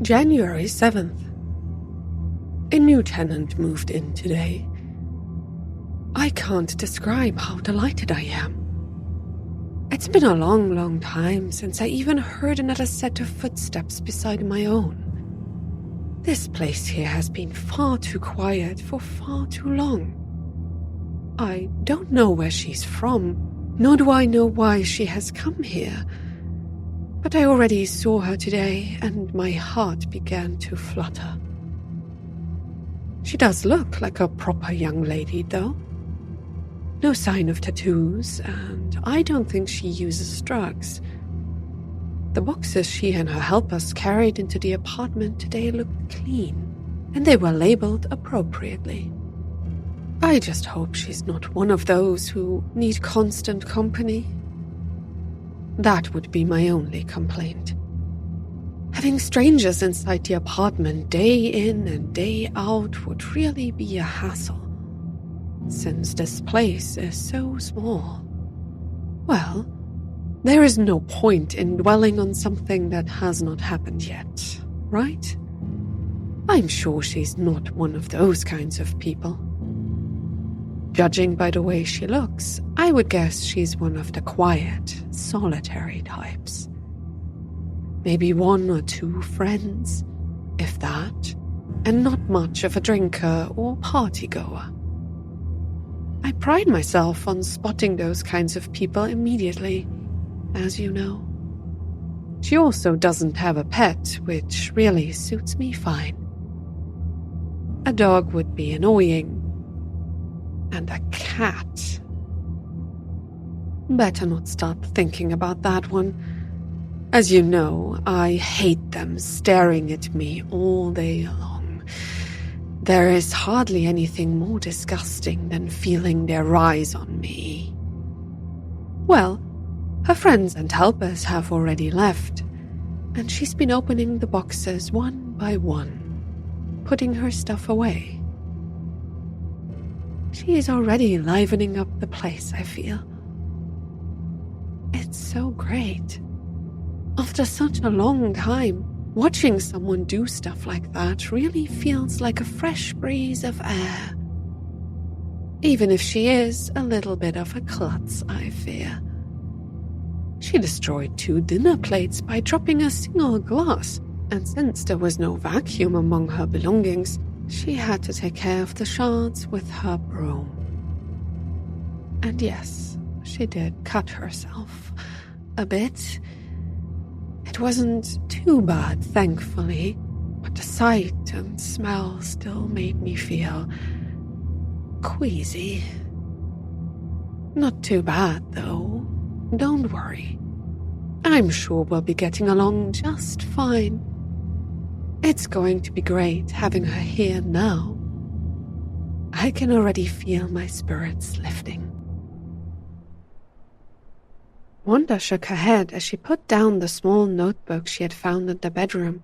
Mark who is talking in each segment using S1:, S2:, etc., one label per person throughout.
S1: January 7th. A new tenant moved in today. I can't describe how delighted I am. It's been a long time since I even heard another set of footsteps beside my own. This place here has been far too quiet for far too long. I don't know where she's from, nor do I know why she has come here. But I already saw her today, and my heart began to flutter. She does look like a proper young lady, though. No sign of tattoos, and I don't think she uses drugs. The boxes she and her helpers carried into the apartment today looked clean, and they were labeled appropriately. I just hope she's not one of those who need constant company. That would be my only complaint. Having strangers inside the apartment day in and day out would really be a hassle, since this place is so small. Well, there is no point in dwelling on something that has not happened yet, right? I'm sure she's not one of those kinds of people. Judging by the way she looks, I would guess she's one of the quiet, solitary types. Maybe one or two friends, if that, and not much of a drinker or partygoer. I pride myself on spotting those kinds of people immediately, as you know. She also doesn't have a pet, which really suits me fine. A dog would be annoying, and a cat. Better not start thinking about that one. As you know, I hate them staring at me all day long. There is hardly anything more disgusting than feeling their eyes on me. Well, her friends and helpers have already left, and she's been opening the boxes one by one, putting her stuff away. She is already livening up the place, I feel. It's so great. After such a long time, watching someone do stuff like that really feels like a fresh breeze of air. Even if she is a little bit of a klutz, I fear. She destroyed 2 dinner plates by dropping a single glass, and since there was no vacuum among her belongings, she had to take care of the shards with her broom. And yes, she did cut herself a bit. It wasn't too bad, thankfully, but the sight and smell still made me feel queasy. Not too bad, though. Don't worry. I'm sure we'll be getting along just fine. It's going to be great having her here now. I can already feel my spirits lifting. Wanda shook her head as she put down the small notebook she had found in the bedroom,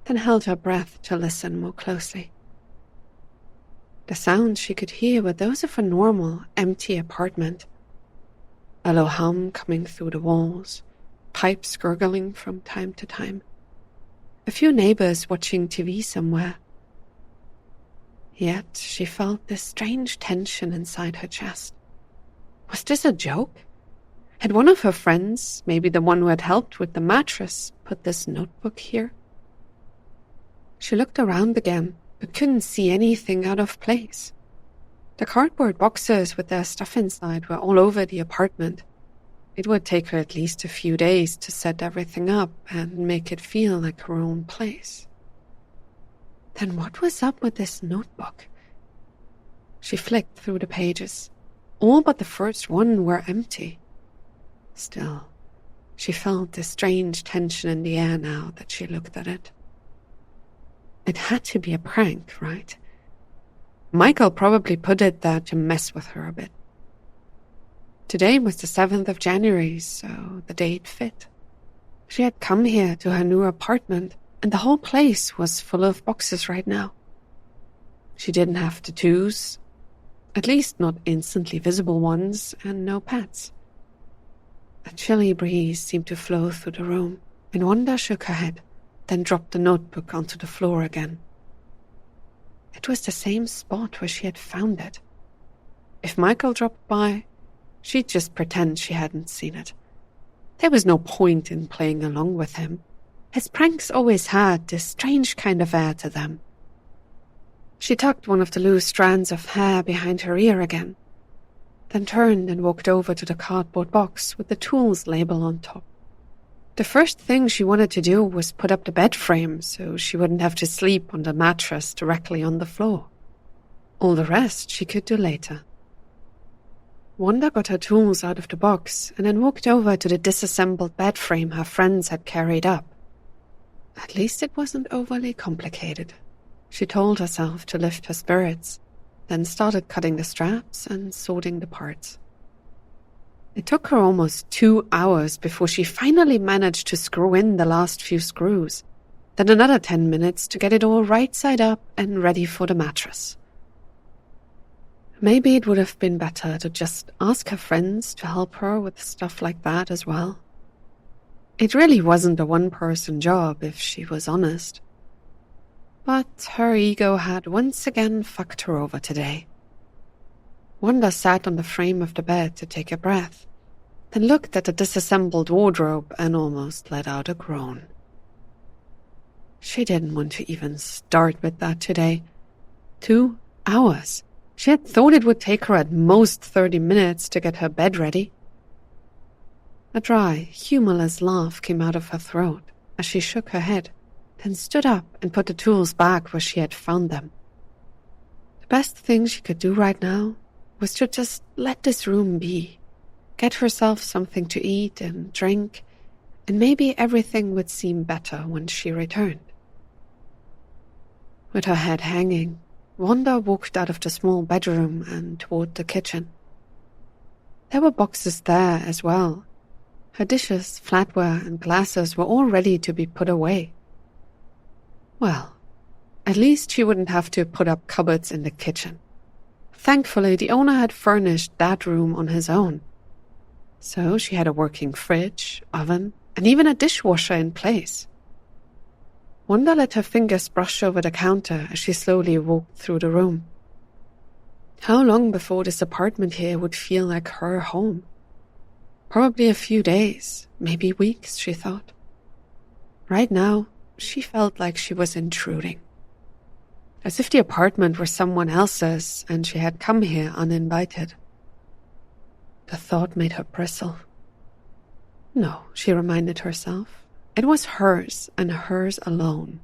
S1: then held her breath to listen more closely. The sounds she could hear were those of a normal, empty apartment. A low hum coming through the walls, pipes gurgling from time to time. A few neighbors watching TV somewhere. Yet she felt this strange tension inside her chest. Was this a joke? Had one of her friends, maybe the one who had helped with the mattress, put this notebook here? She looked around again, but couldn't see anything out of place. The cardboard boxes with their stuff inside were all over the apartment. It would take her at least a few days to set everything up and make it feel like her own place. Then what was up with this notebook? She flicked through the pages. All but the first one were empty. Still, she felt this strange tension in the air now that she looked at it. It had to be a prank, right? Michael probably put it there to mess with her a bit. Today was the 7th of January, so the date fit. She had come here to her new apartment, and the whole place was full of boxes right now. She didn't have tattoos, at least not instantly visible ones, and no pets. A chilly breeze seemed to flow through the room, and Wanda shook her head. then dropped the notebook onto the floor again. It was the same spot where she had found it. If Michael dropped by, she'd just pretend she hadn't seen it. There was no point in playing along with him. His pranks always had this strange kind of air to them. She tucked one of the loose strands of hair behind her ear again, then turned and walked over to the cardboard box with the tools label on top. The first thing she wanted to do was put up the bed frame so she wouldn't have to sleep on the mattress directly on the floor. All the rest she could do later. Wanda got her tools out of the box and then walked over to the disassembled bed frame her friends had carried up. At least it wasn't overly complicated. She told herself to lift her spirits, then started cutting the straps and sorting the parts. It took her almost 2 hours before she finally managed to screw in the last few screws, then another 10 minutes to get it all right side up and ready for the mattress. Maybe it would have been better to just ask her friends to help her with stuff like that as well. It really wasn't a one-person job, if she was honest. But her ego had once again fucked her over today. Wanda sat on the frame of the bed to take a breath, then looked at the disassembled wardrobe and almost let out a groan. She didn't want to even start with that today. 2 hours. She had thought it would take her at most 30 minutes to get her bed ready. A dry, humorless laugh came out of her throat as she shook her head, then stood up and put the tools back where she had found them. The best thing she could do right now was to just let this room be, get herself something to eat and drink, and maybe everything would seem better when she returned. With her head hanging, Wanda walked out of the small bedroom and toward the kitchen. There were boxes there as well. Her dishes, flatware, and glasses were all ready to be put away. Well, at least she wouldn't have to put up cupboards in the kitchen. Thankfully, the owner had furnished that room on his own. So she had a working fridge, oven, and even a dishwasher in place. Wanda let her fingers brush over the counter as she slowly walked through the room. How long before this apartment here would feel like her home? Probably a few days, maybe weeks, she thought. Right now, she felt like she was intruding. As if the apartment were someone else's and she had come here uninvited. The thought made her bristle. No, she reminded herself. It was hers and hers alone.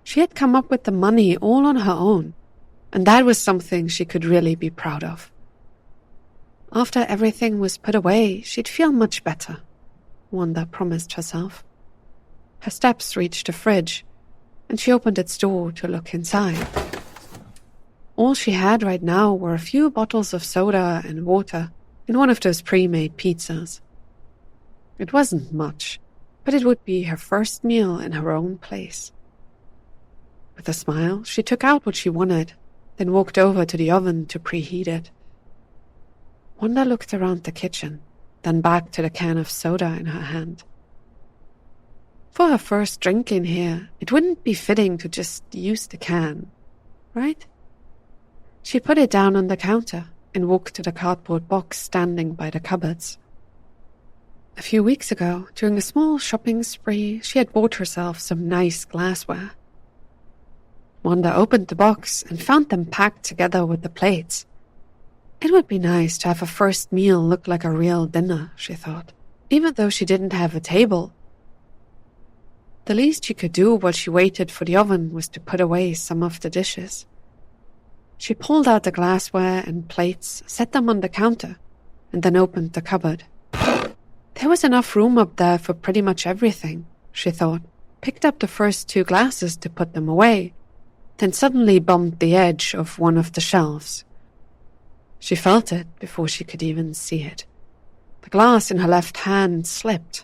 S1: She had come up with the money all on her own, and that was something she could really be proud of. After everything was put away, she'd feel much better, Wanda promised herself. Her steps reached the fridge, and she opened its door to look inside. All she had right now were a few bottles of soda and water and one of those pre-made pizzas. It wasn't much, but it would be her first meal in her own place. With a smile, she took out what she wanted, then walked over to the oven to preheat it. Wanda looked around the kitchen, then back to the can of soda in her hand. For her first drink in here, it wouldn't be fitting to just use the can, right? She put it down on the counter and walked to the cardboard box standing by the cupboards. A few weeks ago, during a small shopping spree, she had bought herself some nice glassware. Wanda opened the box and found them packed together with the plates. It would be nice to have a first meal look like a real dinner, she thought, even though she didn't have a table. The least she could do while she waited for the oven was to put away some of the dishes. She pulled out the glassware and plates, set them on the counter, and then opened the cupboard. There was enough room up there for pretty much everything, she thought, picked up the first 2 glasses to put them away, then suddenly bumped the edge of one of the shelves. She felt it before she could even see it. The glass in her left hand slipped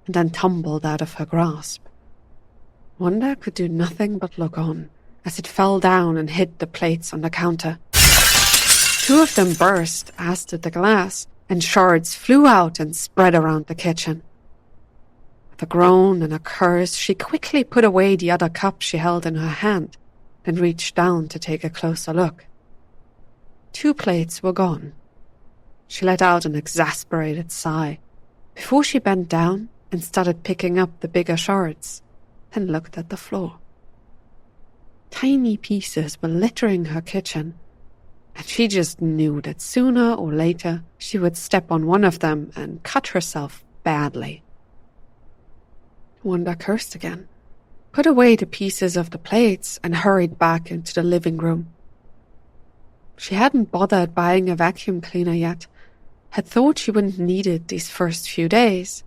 S1: and then tumbled out of her grasp. Wanda could do nothing but look on as it fell down and hit the plates on the counter. 2 of them burst, as did the glass, and shards flew out and spread around the kitchen. With a groan and a curse, she quickly put away the other cup she held in her hand, then reached down to take a closer look. 2 plates were gone. She let out an exasperated sigh before she bent down and started picking up the bigger shards, then looked at the floor. Tiny pieces were littering her kitchen, and she just knew that sooner or later she would step on one of them and cut herself badly. Wanda cursed again, put away the pieces of the plates, and hurried back into the living room. She hadn't bothered buying a vacuum cleaner yet, had thought she wouldn't need it these first few days,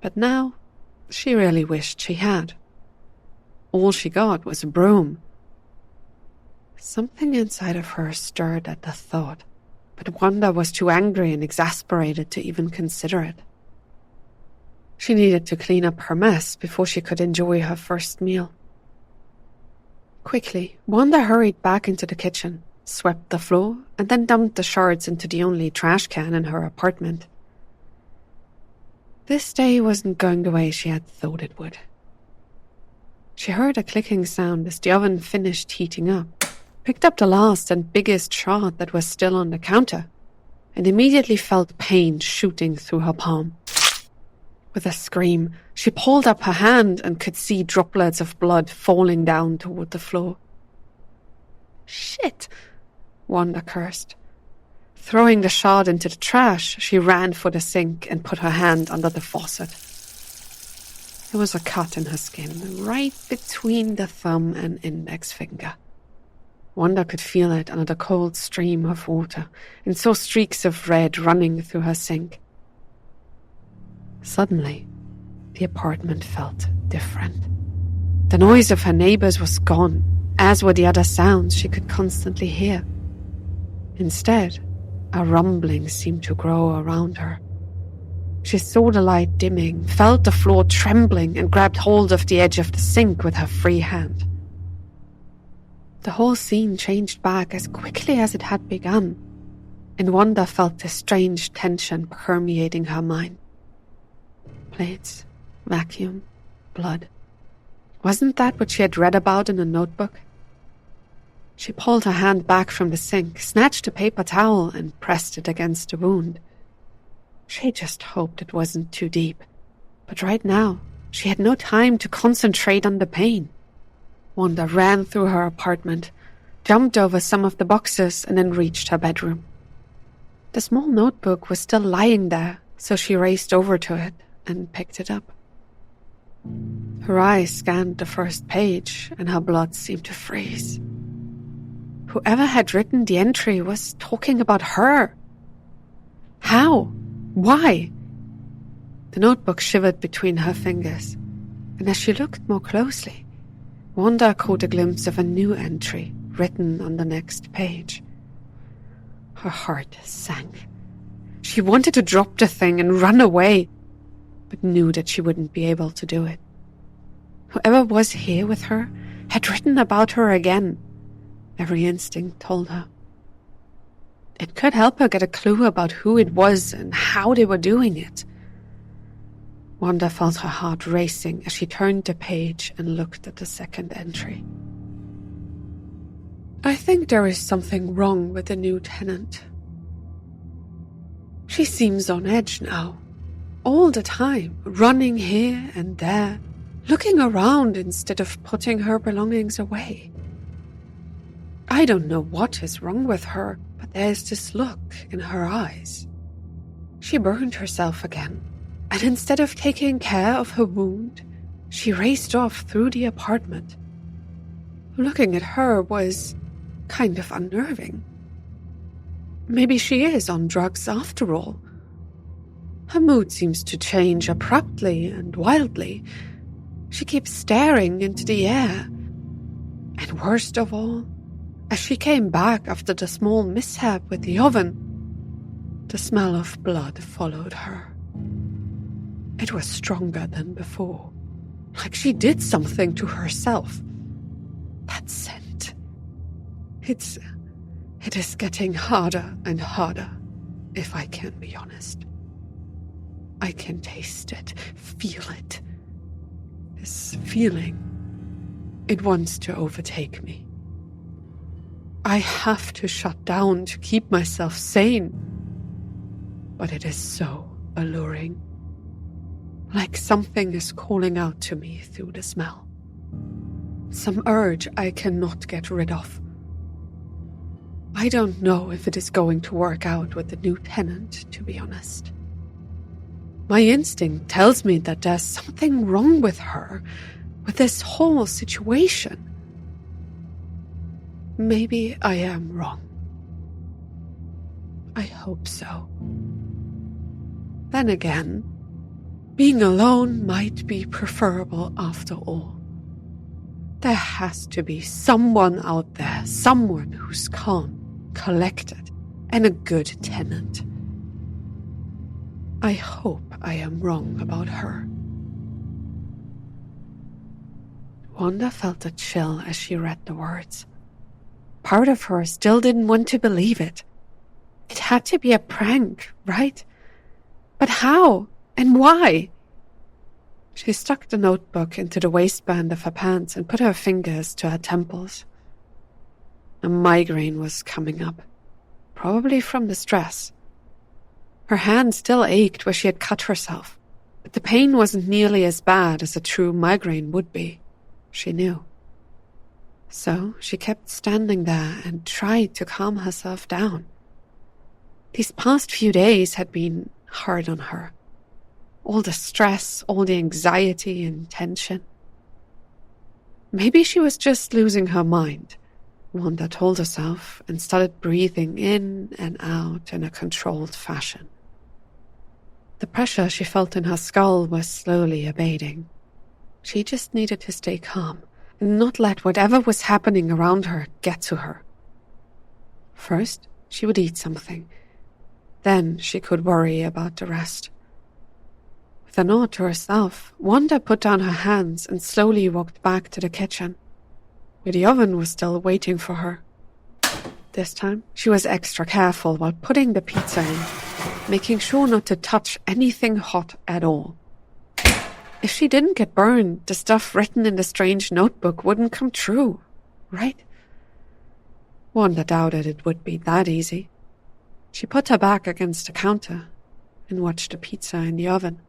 S1: but now she really wished she had. All she got was a broom. Something inside of her stirred at the thought, but Wanda was too angry and exasperated to even consider it. She needed to clean up her mess before she could enjoy her first meal. Quickly, Wanda hurried back into the kitchen, swept the floor, and then dumped the shards into the only trash can in her apartment. This day wasn't going the way she had thought it would. She heard a clicking sound as the oven finished heating up, picked up the last and biggest shard that was still on the counter, and immediately felt pain shooting through her palm. With a scream, she pulled up her hand and could see droplets of blood falling down toward the floor. "Shit!" Wanda cursed. Throwing the shard into the trash, she ran for the sink and put her hand under the faucet. There was a cut in her skin, right between the thumb and index finger. Wanda could feel it under the cold stream of water and saw streaks of red running through her sink. Suddenly, the apartment felt different. The noise of her neighbors was gone, as were the other sounds she could constantly hear. Instead, a rumbling seemed to grow around her. She saw the light dimming, felt the floor trembling, and grabbed hold of the edge of the sink with her free hand. The whole scene changed back as quickly as it had begun, and Wanda felt a strange tension permeating her mind. Plates, vacuum, blood. Wasn't that what she had read about in a notebook? She pulled her hand back from the sink, snatched a paper towel, and pressed it against the wound. She just hoped it wasn't too deep, but right now she had no time to concentrate on the pain. Wanda ran through her apartment, jumped over some of the boxes, and then reached her bedroom. The small notebook was still lying there, so she raced over to it and picked it up. Her eyes scanned the first page, and her blood seemed to freeze. Whoever had written the entry was talking about her. How? Why? The notebook shivered between her fingers, and as she looked more closely, Wanda caught a glimpse of a new entry written on the next page. Her heart sank. She wanted to drop the thing and run away, but knew that she wouldn't be able to do it. Whoever was here with her had written about her again. Every instinct told her. It could help her get a clue about who it was and how they were doing it. Wanda felt her heart racing as she turned the page and looked at the second entry. I think there is something wrong with the new tenant. She seems on edge now, all the time, running here and there, looking around instead of putting her belongings away. I don't know what is wrong with her, but there's this look in her eyes. She burned herself again, and instead of taking care of her wound, she raced off through the apartment. Looking at her was kind of unnerving. Maybe she is on drugs after all. Her mood seems to change abruptly and wildly. She keeps staring into the air. And worst of all, as she came back after the small mishap with the oven, the smell of blood followed her. It was stronger than before, like she did something to herself. That scent. It is getting harder and harder, if I can be honest. I can taste it, feel it, this feeling. It wants to overtake me. I have to shut down to keep myself sane. But it is so alluring. Like something is calling out to me through the smell. Some urge I cannot get rid of. I don't know if it is going to work out with the new tenant, to be honest. My instinct tells me that there's something wrong with her, with this whole situation. Maybe I am wrong. I hope so. Then again, being alone might be preferable after all. There has to be someone out there, someone who's calm, collected, and a good tenant. I hope I am wrong about her. Wanda felt a chill as she read the words. Part of her still didn't want to believe it. It had to be a prank, right? But how? And why? She stuck the notebook into the waistband of her pants and put her fingers to her temples. A migraine was coming up, probably from the stress. Her hand still ached where she had cut herself, but the pain wasn't nearly as bad as a true migraine would be, she knew. So she kept standing there and tried to calm herself down. These past few days had been hard on her. All the stress, all the anxiety and tension. Maybe she was just losing her mind, Wanda told herself, and started breathing in and out in a controlled fashion. The pressure she felt in her skull was slowly abating. She just needed to stay calm and not let whatever was happening around her get to her. First, she would eat something. Then she could worry about the rest. With a nod to herself, Wanda put down her hands and slowly walked back to the kitchen, where the oven was still waiting for her. This time, she was extra careful while putting the pizza in, making sure not to touch anything hot at all. If she didn't get burned, the stuff written in the strange notebook wouldn't come true, right? Wanda doubted it would be that easy. She put her back against the counter and watched the pizza in the oven.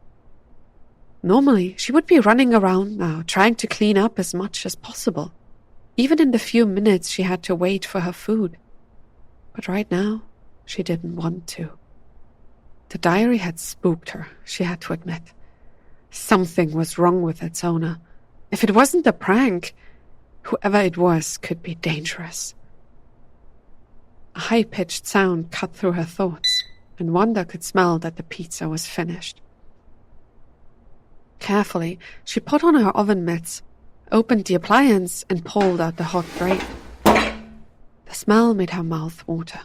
S1: Normally, she would be running around now, trying to clean up as much as possible, even in the few minutes she had to wait for her food. But right now, she didn't want to. The diary had spooked her, she had to admit. Something was wrong with its owner. If it wasn't a prank, whoever it was could be dangerous. A high-pitched sound cut through her thoughts, and Wanda could smell that the pizza was finished. Carefully, she put on her oven mitts, opened the appliance, and pulled out the hot grate. The smell made her mouth water.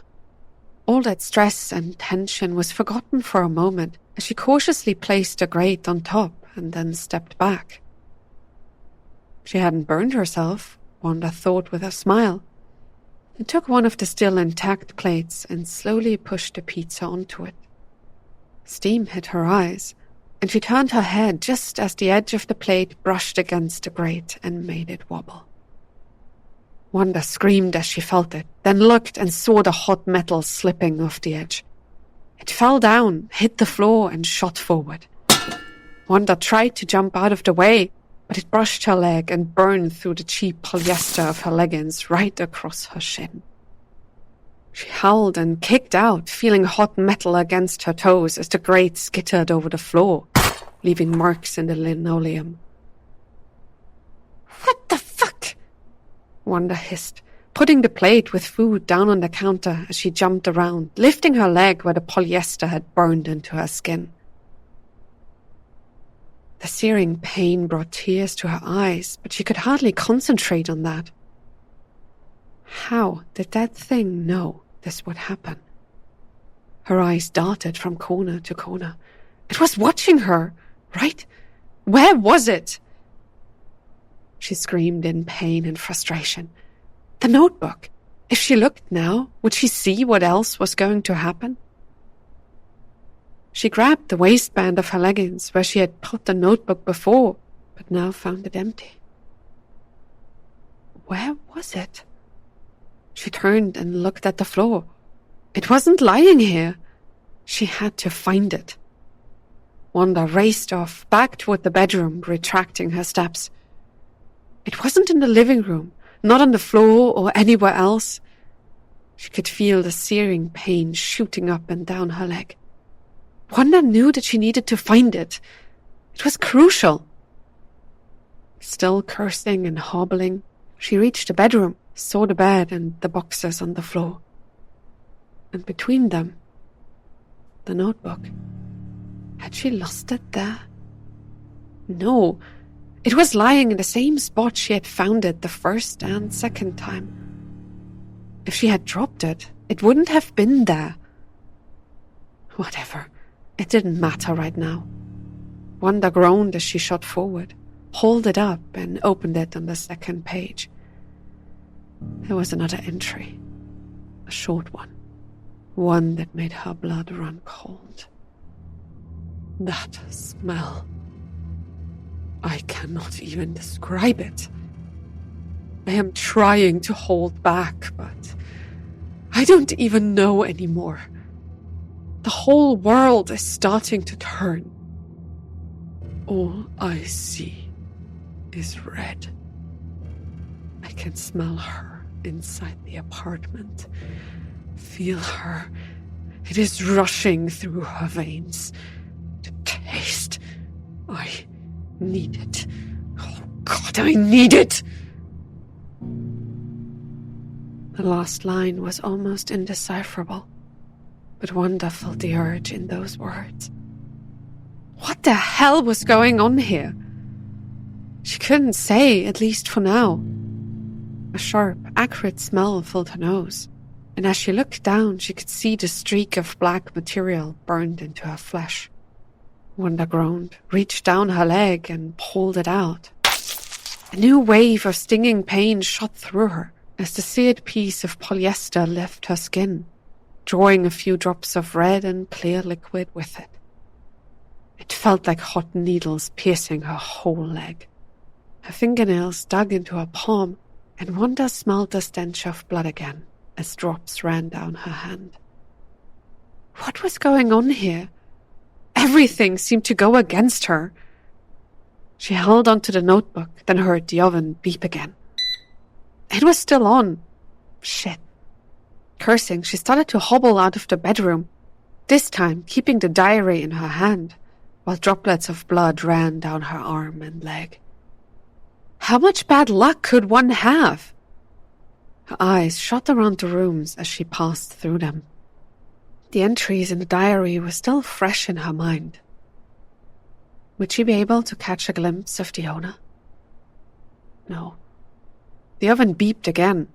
S1: All that stress and tension was forgotten for a moment as she cautiously placed the grate on top and then stepped back. She hadn't burned herself, Wanda thought with a smile, and took one of the still intact plates and slowly pushed the pizza onto it. Steam hit her eyes, and she turned her head just as the edge of the plate brushed against the grate and made it wobble. Wanda screamed as she felt it, then looked and saw the hot metal slipping off the edge. It fell down, hit the floor, and shot forward. Wanda tried to jump out of the way, but it brushed her leg and burned through the cheap polyester of her leggings right across her shin. She howled and kicked out, feeling hot metal against her toes as the grate skittered over the floor, leaving marks in the linoleum. "What the fuck?" Wanda hissed, putting the plate with food down on the counter as she jumped around, lifting her leg where the polyester had burned into her skin. The searing pain brought tears to her eyes, but she could hardly concentrate on that. How did that thing know this would happen? Her eyes darted from corner to corner. It was watching her, right? Where was it? She screamed in pain and frustration. The notebook. If she looked now, would she see what else was going to happen? She grabbed the waistband of her leggings where she had put the notebook before, but now found it empty. Where was it? She turned and looked at the floor. It wasn't lying here. She had to find it. Wanda raced off, back toward the bedroom, retracting her steps. It wasn't in the living room, not on the floor or anywhere else. She could feel the searing pain shooting up and down her leg. Wanda knew that she needed to find it. It was crucial. Still cursing and hobbling, she reached the bedroom, saw the bed and the boxes on the floor. And between them, the notebook. Had she lost it there? No, it was lying in the same spot she had found it the first and second time. If she had dropped it, it wouldn't have been there. Whatever, it didn't matter right now. Wanda groaned as she shot forward, hauled it up and opened it on the second page. There was another entry, a short one that made her blood run cold. That smell. I cannot even describe it. I am trying to hold back, but I don't even know anymore. The whole world is starting to turn. All I see is red. I can smell her inside the apartment. Feel her. It is rushing through her veins. The taste. I need it. Oh God, I need it! The last line was almost indecipherable, but Wanda felt the urge in those words. What the hell was going on here? She couldn't say, at least for now. A sharp, acrid smell filled her nose, and as she looked down, she could see the streak of black material burned into her flesh. Wanda groaned, reached down her leg, and pulled it out. A new wave of stinging pain shot through her as the seared piece of polyester left her skin, drawing a few drops of red and clear liquid with it. It felt like hot needles piercing her whole leg. Her fingernails dug into her palm, and Wanda smelled the stench of blood again as drops ran down her hand. What was going on here? Everything seemed to go against her. She held onto the notebook, then heard the oven beep again. It was still on. Shit. Cursing, she started to hobble out of the bedroom, this time keeping the diary in her hand, while droplets of blood ran down her arm and leg. How much bad luck could one have? Her eyes shot around the rooms as she passed through them. The entries in the diary were still fresh in her mind. Would she be able to catch a glimpse of the owner? No. The oven beeped again,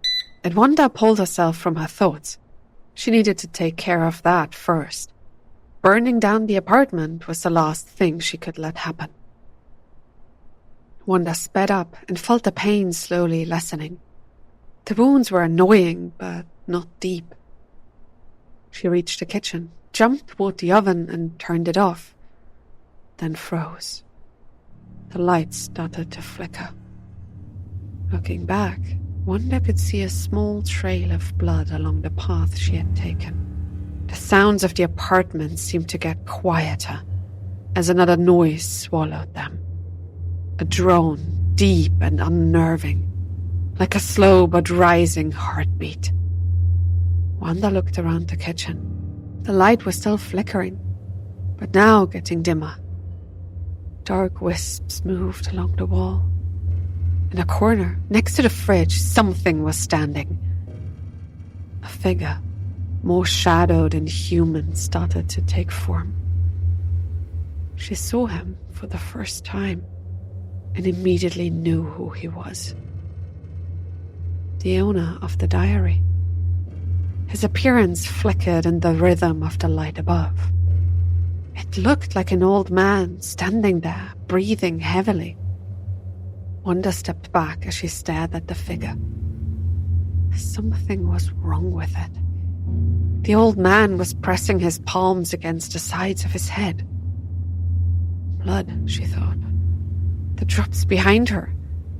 S1: and Wanda pulled herself from her thoughts. She needed to take care of that first. Burning down the apartment was the last thing she could let happen. Wanda sped up and felt the pain slowly lessening. The wounds were annoying, but not deep. She reached the kitchen, jumped toward the oven and turned it off, then froze. The lights started to flicker. Looking back, Wanda could see a small trail of blood along the path she had taken. The sounds of the apartment seemed to get quieter as another noise swallowed them. A drone, deep and unnerving, like a slow but rising heartbeat. Wanda looked around the kitchen. The light was still flickering, but now getting dimmer. Dark wisps moved along the wall. In a corner, next to the fridge, something was standing. A figure, more shadowed and human, started to take form. She saw him for the first time and immediately knew who he was. The owner of the diary. His appearance flickered in the rhythm of the light above. It looked like an old man standing there, breathing heavily. Wanda stepped back as she stared at the figure. Something was wrong with it. The old man was pressing his palms against the sides of his head. Blood, she thought. The drops behind her.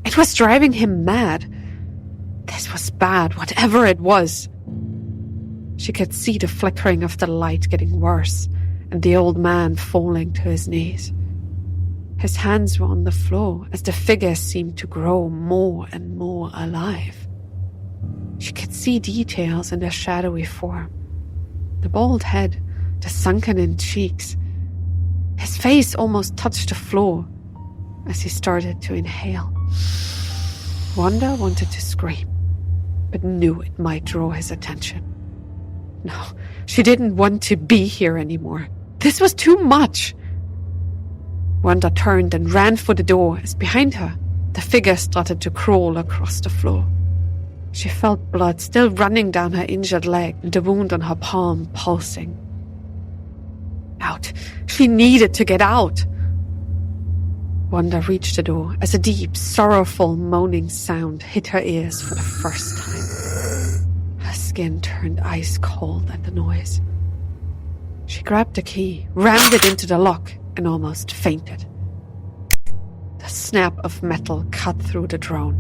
S1: It was driving him mad. This was bad, whatever it was. She could see the flickering of the light getting worse, and the old man falling to his knees. His hands were on the floor as the figure seemed to grow more and more alive. She could see details in the shadowy form. The bald head, the sunken-in cheeks. His face almost touched the floor as he started to inhale. Wanda wanted to scream, but knew it might draw his attention. No, she didn't want to be here anymore. This was too much. Wanda turned and ran for the door as behind her, the figure started to crawl across the floor. She felt blood still running down her injured leg and the wound on her palm pulsing. Out. She needed to get out. Wanda reached the door as a deep, sorrowful, moaning sound hit her ears for the first time. Her skin turned ice cold at the noise. She grabbed the key, rammed it into the lock, and almost fainted. The snap of metal cut through the drone,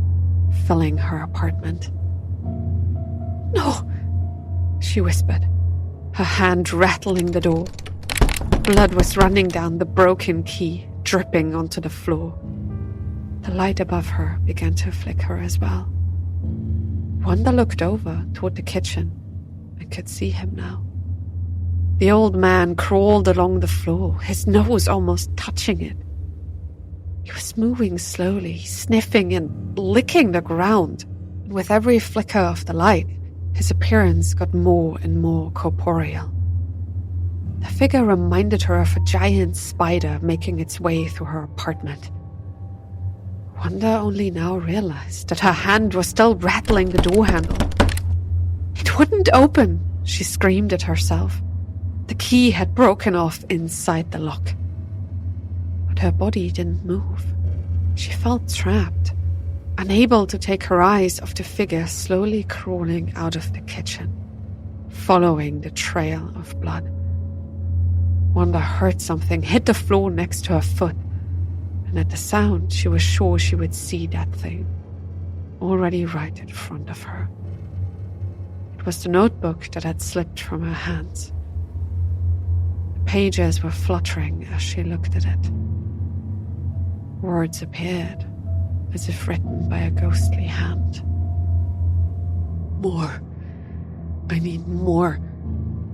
S1: filling her apartment. "No," she whispered, her hand rattling the door. Blood was running down the broken key, dripping onto the floor. The light above her began to flicker as well. Wanda looked over toward the kitchen and could see him now. The old man crawled along the floor, his nose almost touching it. He was moving slowly, sniffing and licking the ground. And with every flicker of the light, his appearance got more and more corporeal. The figure reminded her of a giant spider making its way through her apartment. Wanda only now realized that her hand was still rattling the door handle. It wouldn't open, she screamed at herself. The key had broken off inside the lock. But her body didn't move. She felt trapped, unable to take her eyes off the figure slowly crawling out of the kitchen, following the trail of blood. Wanda heard something hit the floor next to her foot, and at the sound she was sure she would see that thing, already right in front of her. It was the notebook that had slipped from her hands. The pages were fluttering as she looked at it. Words appeared, as if written by a ghostly hand. More. I need more.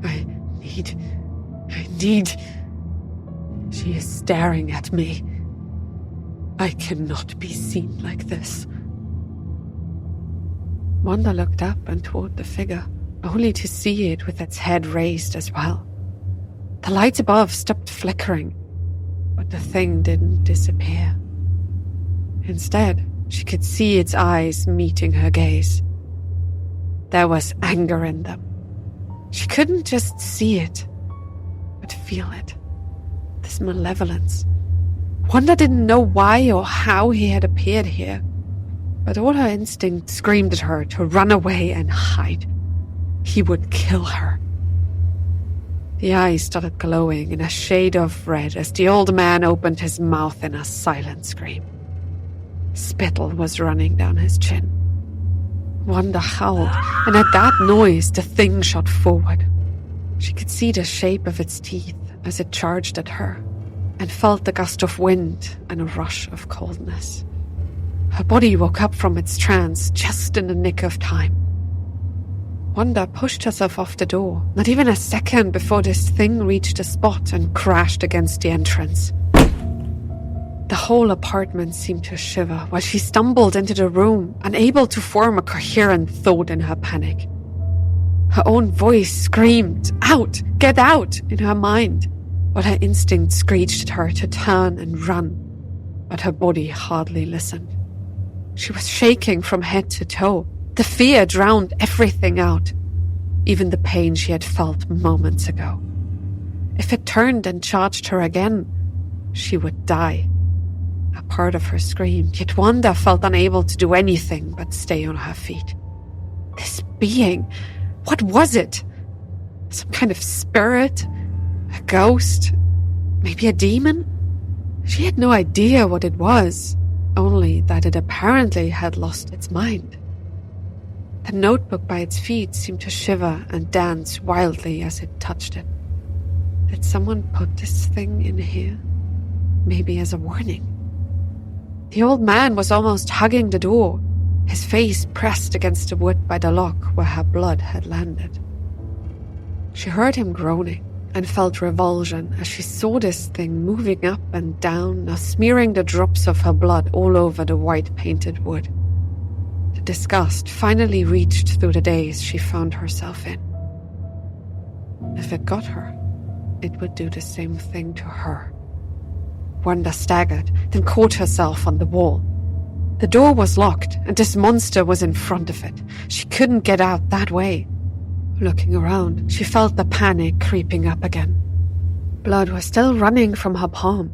S1: I need... She is staring at me. I cannot be seen like this. Wanda looked up and toward the figure, only to see it with its head raised as well. The lights above stopped flickering, but the thing didn't disappear. Instead, she could see its eyes meeting her gaze. There was anger in them. She couldn't just see it, but feel it. This malevolence. Wanda didn't know why or how he had appeared here, but all her instinct screamed at her to run away and hide. He would kill her. The eyes started glowing in a shade of red as the old man opened his mouth in a silent scream. Spittle was running down his chin. Wanda howled, and at that noise the thing shot forward. She could see the shape of its teeth as it charged at her, and felt the gust of wind and a rush of coldness. Her body woke up from its trance just in the nick of time. Wanda pushed herself off the door, not even a second before this thing reached the spot and crashed against the entrance. The whole apartment seemed to shiver while she stumbled into the room, unable to form a coherent thought in her panic. Her own voice screamed, "Out! Get out!" in her mind, while her instinct screeched at her to turn and run, but her body hardly listened. She was shaking from head to toe. The fear drowned everything out, even the pain she had felt moments ago. If it turned and charged her again, she would die. A part of her screamed, yet Wanda felt unable to do anything but stay on her feet. This being, what was it? Some kind of spirit? A ghost? Maybe a demon? She had no idea what it was, only that it apparently had lost its mind. The notebook by its feet seemed to shiver and dance wildly as it touched it. Did someone put this thing in here? Maybe as a warning. The old man was almost hugging the door, his face pressed against the wood by the lock where her blood had landed. She heard him groaning and felt revulsion as she saw this thing moving up and down, now smearing the drops of her blood all over the white painted wood. The disgust finally reached through the daze she found herself in. If it got her, it would do the same thing to her. Wanda staggered, then caught herself on the wall. The door was locked, and this monster was in front of it. She couldn't get out that way. Looking around, she felt the panic creeping up again. Blood was still running from her palm.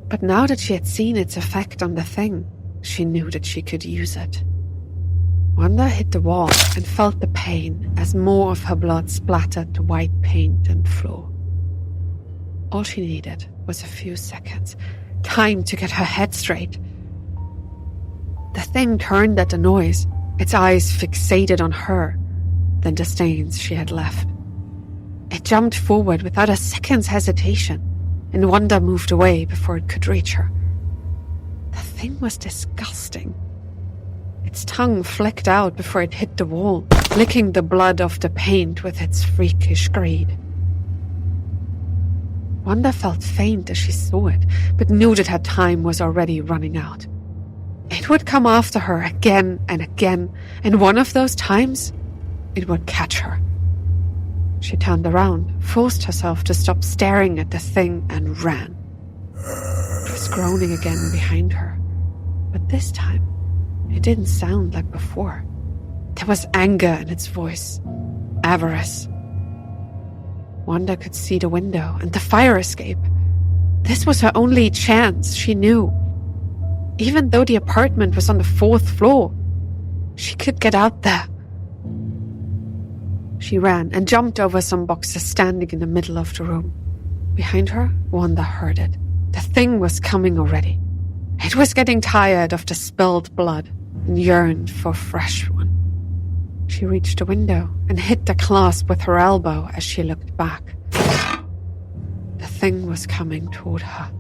S1: But now that she had seen its effect on the thing, she knew that she could use it. Wanda hit the wall and felt the pain as more of her blood splattered the white paint and floor. All she needed was a few seconds, time to get her head straight. The thing turned at the noise, its eyes fixated on her, then the stains she had left. It jumped forward without a second's hesitation, and Wanda moved away before it could reach her. The thing was disgusting. Its tongue flicked out before it hit the wall, licking the blood off the paint with its freakish greed. Wanda felt faint as she saw it, but knew that her time was already running out. It would come after her again and again, and one of those times, it would catch her. She turned around, forced herself to stop staring at the thing, and ran. It was groaning again behind her, but this time, it didn't sound like before. There was anger in its voice, avarice. Wanda could see the window and the fire escape. This was her only chance, she knew. Even though the apartment was on the 4th floor, she could get out there. She ran and jumped over some boxes standing in the middle of the room. Behind her, Wanda heard it. The thing was coming already. It was getting tired of the spilled blood and yearned for a fresh one. She reached the window and hit the clasp with her elbow as she looked back. The thing was coming toward her.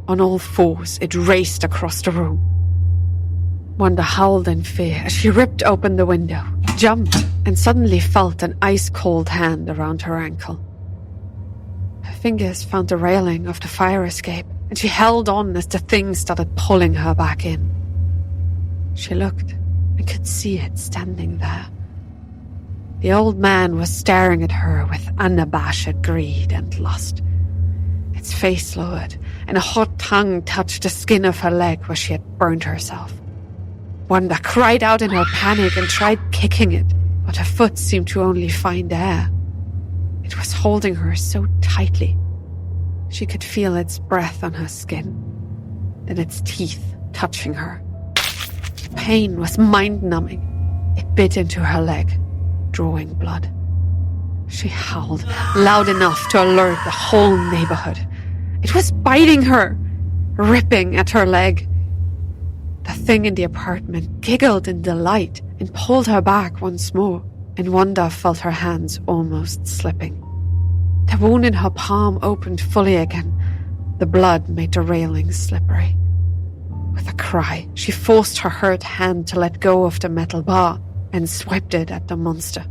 S1: On all fours, it raced across the room. Wanda howled in fear as she ripped open the window, jumped, and suddenly felt an ice-cold hand around her ankle. Her fingers found the railing of the fire escape, and she held on as the thing started pulling her back in. She looked and could see it standing there. The old man was staring at her with unabashed greed and lust. Its face lowered, and a hot tongue touched the skin of her leg where she had burned herself. Wanda cried out in her panic and tried kicking it, but her foot seemed to only find air. It was holding her so tightly. She could feel its breath on her skin, then its teeth touching her. The pain was mind-numbing. It bit into her leg, drawing blood. She howled loud enough to alert the whole neighborhood. It was biting her, ripping at her leg. The thing in the apartment giggled in delight and pulled her back once more, and Wanda felt her hands almost slipping. The wound in her palm opened fully again. The blood made the railing slippery. With a cry, she forced her hurt hand to let go of the metal bar and swiped it at the monster.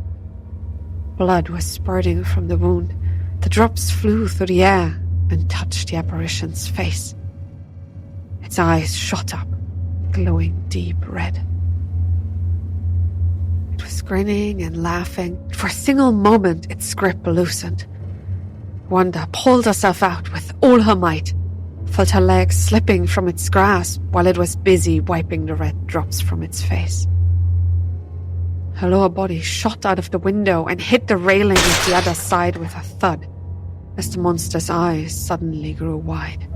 S1: Blood was spurting from the wound. The drops flew through the air and touched the apparition's face. Its eyes shot up, glowing deep red. It was grinning and laughing. For a single moment, its grip loosened. Wanda pulled herself out with all her might, felt her legs slipping from its grasp while it was busy wiping the red drops from its face. Her lower body shot out of the window and hit the railing at the other side with a thud, as the monster's eyes suddenly grew wide.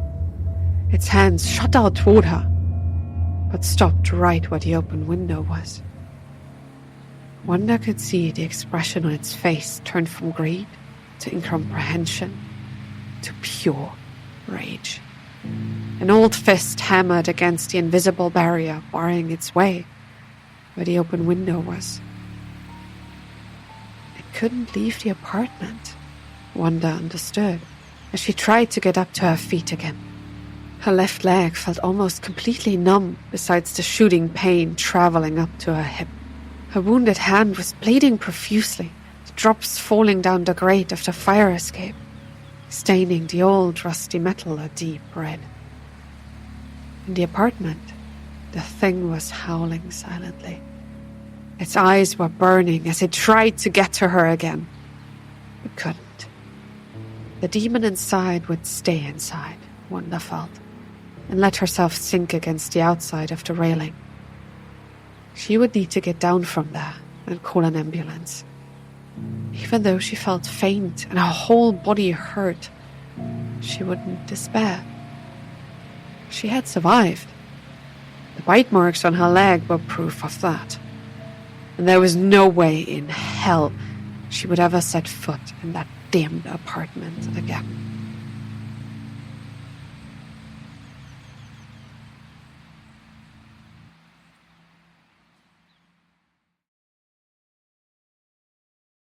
S1: Its hands shot out toward her, but stopped right where the open window was. Wanda could see the expression on its face turn from greed to incomprehension to pure rage. An old fist hammered against the invisible barrier, barring its way where the open window was. It couldn't leave the apartment, Wanda understood, as she tried to get up to her feet again. Her left leg felt almost completely numb besides the shooting pain traveling up to her hip. Her wounded hand was bleeding profusely, the drops falling down the grate of the fire escape, staining the old rusty metal a deep red. In the apartment, the thing was howling silently. Its eyes were burning as it tried to get to her again, but couldn't. The demon inside would stay inside, Wanda felt, and let herself sink against the outside of the railing. She would need to get down from there and call an ambulance. Even though she felt faint and her whole body hurt, she wouldn't despair. She had survived. The bite marks on her leg were proof of that. And there was no way in hell she would ever set foot in that damned apartment again.